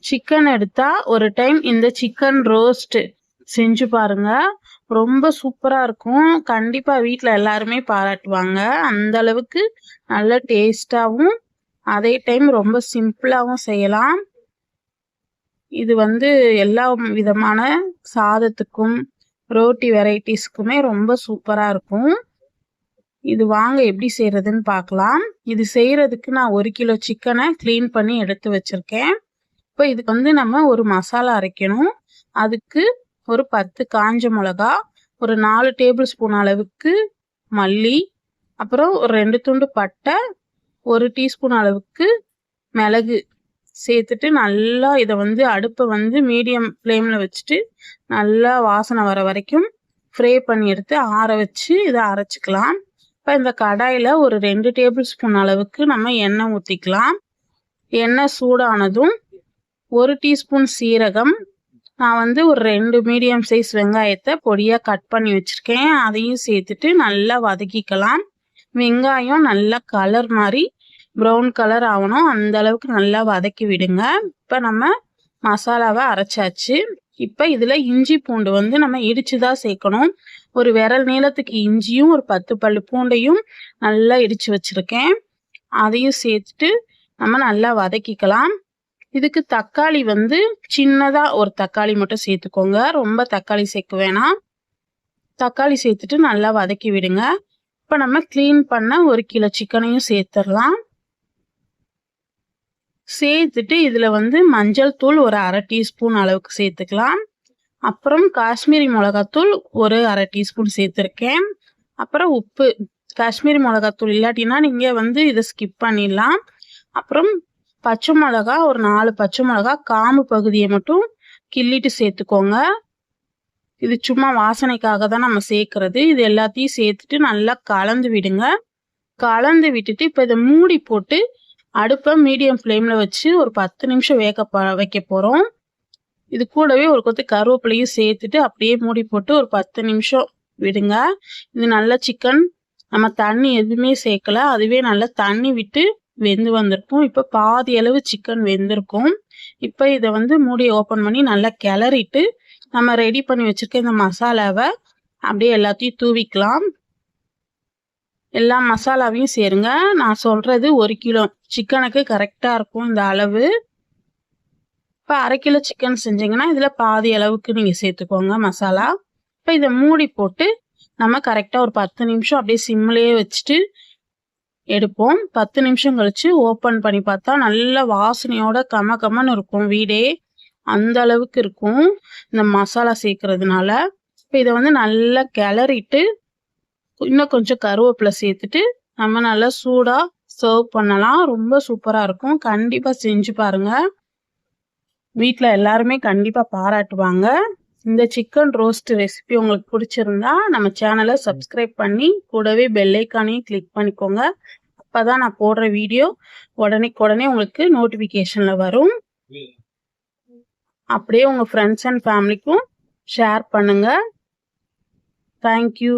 Chicken எடுத்தா ஒரு time இந்த சிக்கன் ரோஸ்ட் செஞ்சு பாருங்க. ரொம்ப சூப்பரா இருக்கும். கண்டிப்பா வீட்ல எல்லாருமே பாராட்டுவாங்க. அந்த அளவுக்கு நல்ல டேஸ்டாவும் அதே டைம் ரொம்ப சிம்பிளாவும் செய்யலாம். இது எல்லா விதமான சாதத்துக்கும் ரோட்டி வெரைட்டிஸ்க்குமே ரொம்ப சூப்பரா இருக்கும். இது வாங்க எப்படி செய்யறதுன்னு பார்க்கலாம். இது செய்யறதுக்கு நான் 1 கிலோ சிக்கனை க்ளீன் பண்ணி எடுத்து வச்சிருக்கேன். இப்போ இதுக்கு நம்ம ஒரு மசாலா அரைக்கணும். அதுக்கு ஒரு 10 காஞ்ச மிளகா, ஒரு 4 டேபிள் ஸ்பூன் அளவுக்கு மல்லி, அப்புறம் ஒரு 2 துண்டு பட்டை, 1 டீஸ்பூன் அளவுக்கு மிளகு சேர்த்துட்டு நல்லா இதை அடுப்பை மீடியம் ஃப்ளேம்ல வச்சுட்டு நல்லா வாசனை வர வரைக்கும் ஃப்ரை பண்ணி எடுத்து ஆற வச்சு இதை அரைச்சிக்கலாம். இப்போ இந்த கடாயில் ஒரு 2 டேபிள் ஸ்பூன் அளவுக்கு நம்ம எண்ணெய் ஊற்றிக்கலாம். எண்ணெய் சூடானதும் 1 டீஸ்பூன் சீரகம், நான் ஒரு 2 மீடியம் சைஸ் வெங்காயத்தை பொடியாக கட் பண்ணி வச்சுருக்கேன். அதையும் சேர்த்துட்டு நல்லா வதக்கிக்கலாம். வெங்காயம் நல்லா கலர் மாதிரி ப்ரௌன் கலர் ஆகணும். அந்த அளவுக்கு நல்லா வதக்கி விடுங்க. இப்போ நம்ம மசாலாவை அரைச்சாச்சு. இப்போ இதில் இஞ்சி பூண்டு நம்ம இடிச்சு தான் சேர்க்கணும். ஒரு விரல் நீளத்துக்கு இஞ்சியும் ஒரு 10 பல்லு பூண்டையும் நல்லா இடிச்சு வச்சுருக்கேன். அதையும் சேர்த்துட்டு நம்ம நல்லா வதக்கிக்கலாம். இதுக்கு தக்காளி சின்னதாக ஒரு தக்காளி மட்டும் சேர்த்துக்கோங்க. ரொம்ப தக்காளி சேர்க்க வேணாம். தக்காளி சேர்த்துட்டு நல்லா வதக்கி விடுங்க. இப்போ நம்ம க்ளீன் பண்ண 1 கிலோ சிக்கனையும் சேர்த்துடலாம். சேர்த்துட்டு இதில் மஞ்சள் தூள் ஒரு 1/2 டீஸ்பூன் அளவுக்கு சேர்த்துக்கலாம். அப்புறம் காஷ்மீரி மிளகாத்தூள் ஒரு 1/2 டீஸ்பூன் சேர்த்துருக்கேன். அப்புறம் உப்பு, காஷ்மீரி மிளகாத்தூள் இல்லாட்டினா நீங்கள் இதை ஸ்கிப் பண்ணிடலாம். அப்புறம் பச்சை மிளகா ஒரு 4 பச்சை மிளகா காம்பு பகுதியை மட்டும் கிள்ளிட்டு சேர்த்துக்கோங்க. இது சும்மா வாசனைக்காக தான் நம்ம சேர்க்கறது. இது எல்லாத்தையும் சேர்த்துட்டு நல்லா கலந்து விடுங்க. கலந்து விட்டுட்டு இப்போ இதை மூடி போட்டு அடுப்பை மீடியம் ஃப்ளேமில் வச்சு ஒரு 10 நிமிஷம் வைக்க போகிறோம். இது கூடவே ஒரு கொத்து கருவேப்பிலையும் சேர்த்துட்டு அப்படியே மூடி போட்டு ஒரு 10 நிமிஷம் விடுங்க. இது நல்ல சிக்கன், நம்ம தண்ணி எதுவுமே சேர்க்கல, அதுவே நல்லா தண்ணி விட்டு வெந்து வந்திருக்கும். இப்போ பாதி அளவு சிக்கன் வெந்திருக்கும். இப்போ இதை மூடி ஓப்பன் பண்ணி நல்லா கிளறிட்டு நம்ம ரெடி பண்ணி வச்சிருக்க இந்த மசாலாவை அப்படியே எல்லாத்தையும் தூவிக்கலாம். எல்லா மசாலாவையும் சேருங்க. நான் சொல்றது 1 கிலோ சிக்கனுக்கு கரெக்டாக இருக்கும் இந்த அளவு. இப்போ 1/2 கிலோ சிக்கன் செஞ்சீங்கன்னா இதில் பாதி அளவுக்கு நீங்கள் சேர்த்துக்கோங்க மசாலா. இப்போ இதை மூடி போட்டு நம்ம கரெக்டாக ஒரு 10 நிமிஷம் அப்படியே சிம்லேயே வச்சுட்டு எடுப்போம். 10 நிமிஷம் கழிச்சு ஓப்பன் பண்ணி பார்த்தா நல்ல வாசனையோட கமன்னு இருக்கும் வீடே. அந்த அளவுக்கு இருக்கும் இந்த மசாலா சேர்க்கறதுனால. இப்போ இதை நல்லா கிளறிட்டு இன்னும் கொஞ்சம் கருவேப்பிலை சேர்த்துட்டு நம்ம நல்லா சூடாக சர்வ் பண்ணலாம். ரொம்ப சூப்பராக இருக்கும். கண்டிப்பாக செஞ்சு பாருங்க. வீட்டில் எல்லாருமே கண்டிப்பாக பாராட்டுவாங்க. இந்த சிக்கன் ரோஸ்ட் ரெசிபி உங்களுக்கு பிடிச்சிருந்தா நம்ம சேனலை சப்ஸ்கிரைப் பண்ணி கூடவே பெல் ஐக்கானையும் கிளிக் பண்ணிக்கோங்க. அப்போ தான் நான் போடுற வீடியோ உடனே உங்களுக்கு நோட்டிஃபிகேஷனில் வரும். அப்படியே உங்கள் ஃப்ரெண்ட்ஸ் அண்ட் ஃபேமிலிக்கும் ஷேர் பண்ணுங்கள். தேங்க்யூ.